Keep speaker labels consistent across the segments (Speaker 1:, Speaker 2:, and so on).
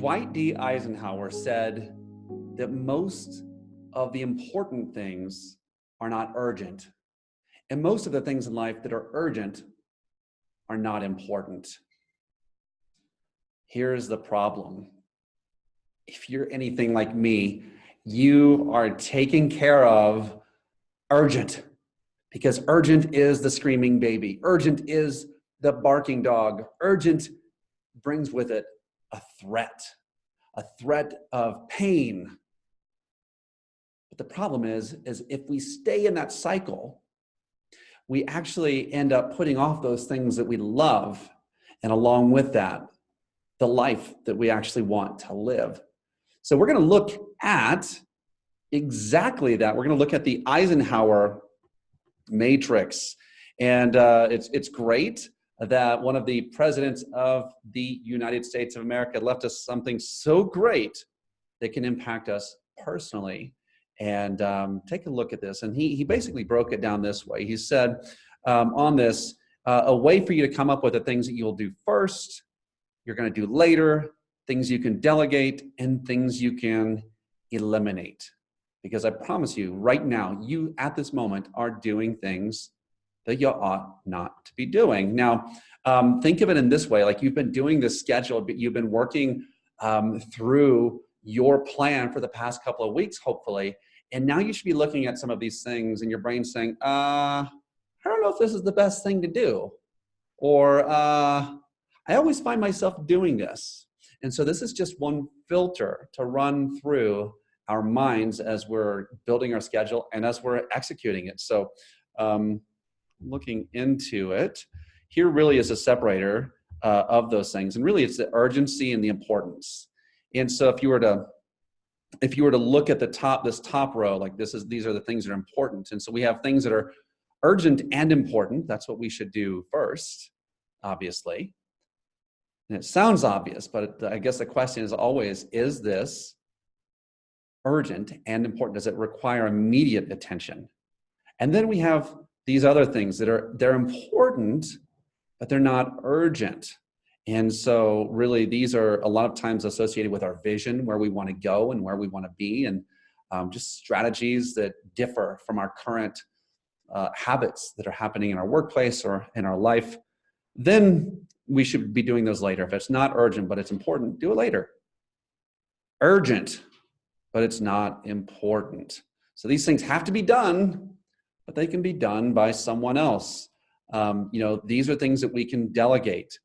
Speaker 1: Dwight D. Eisenhower said that most of the important things are not urgent, and most of the things in life that are urgent are not important. Here's the problem. If you're anything like me, you are taking care of urgent, because urgent is the screaming baby. Urgent is the barking dog. Urgent brings with it a threat of pain. But the problem is if we stay in that cycle, we actually end up putting off those things that we love, and along with that, the life that we actually want to live. So we're going to look at exactly that. We're going to look at the Eisenhower Matrix. And it's great that one of the presidents of the United States of America left us something so great that can impact us personally. And take a look at this. And he basically broke it down this way. He said on this, a way for you to come up with the things that you'll do first, you're going to do later, things you can delegate, and things you can eliminate. Because I promise you, right now, you at this moment are doing things that you ought not to be doing. Now, think of it in this way, like you've been doing this schedule, but you've been working through your plan for the past couple of weeks, hopefully, and now you should be looking at some of these things and your brain's saying, I don't know if this is the best thing to do, or I always find myself doing this. And so this is just one filter to run through our minds as we're building our schedule and as we're executing it. So looking into it, here really is a separator of those things. And really it's the urgency and the importance. And so if you were to look at the top, this top row, like these are the things that are important. And so we have things that are urgent and important. That's what we should do first, obviously. And it sounds obvious, but I guess the question is always, is this urgent and important? Does it require immediate attention? And then we have these other things that they're important, but they're not urgent. And so really these are a lot of times associated with our vision, where we want to go and where we want to be, and just strategies that differ from our current habits that are happening in our workplace or in our life. Then we should be doing those later. If it's not urgent, but it's important, do it later. Urgent, but it's not important. So these things have to be done, but they can be done by someone else. These are things that we can delegate.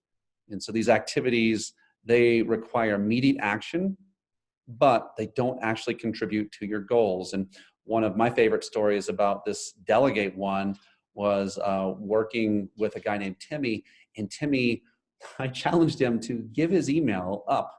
Speaker 1: And so these activities, they require immediate action, but they don't actually contribute to your goals. And one of my favorite stories about this delegate one was working with a guy named Timmy. And Timmy, I challenged him to give his email up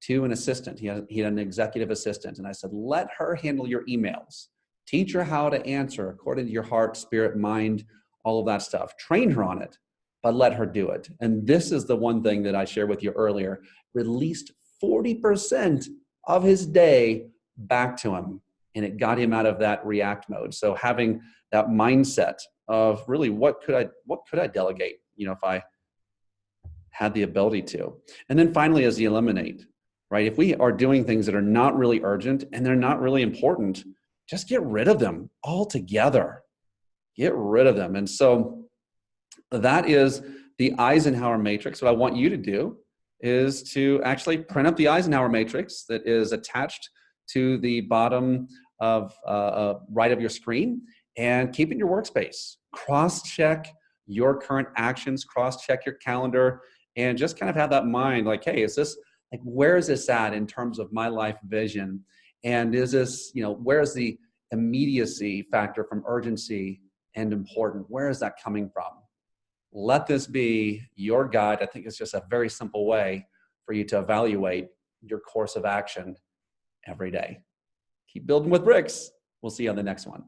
Speaker 1: to an assistant. He had an executive assistant. And I said, let her handle your emails. Teach her how to answer according to your heart, spirit, mind, all of that stuff. Train her on it, but let her do it. And this is the one thing that I shared with you earlier. Released 40% of his day back to him. And it got him out of that react mode. So having that mindset of really, what could I delegate, if I had the ability to. And then finally, as the eliminate, right? If we are doing things that are not really urgent and they're not really important, just get rid of them altogether. Get rid of them. And so that is the Eisenhower Matrix. What I want you to do is to actually print up the Eisenhower Matrix that is attached to the bottom of right of your screen, and keep it in your workspace. Cross-check your current actions, cross-check your calendar, and just kind of have that mind like, hey, where is this at in terms of my life vision? And is this, where's the immediacy factor from urgency and important? Where is that coming from? Let this be your guide. I think it's just a very simple way for you to evaluate your course of action every day. Keep building with bricks. We'll see you on the next one.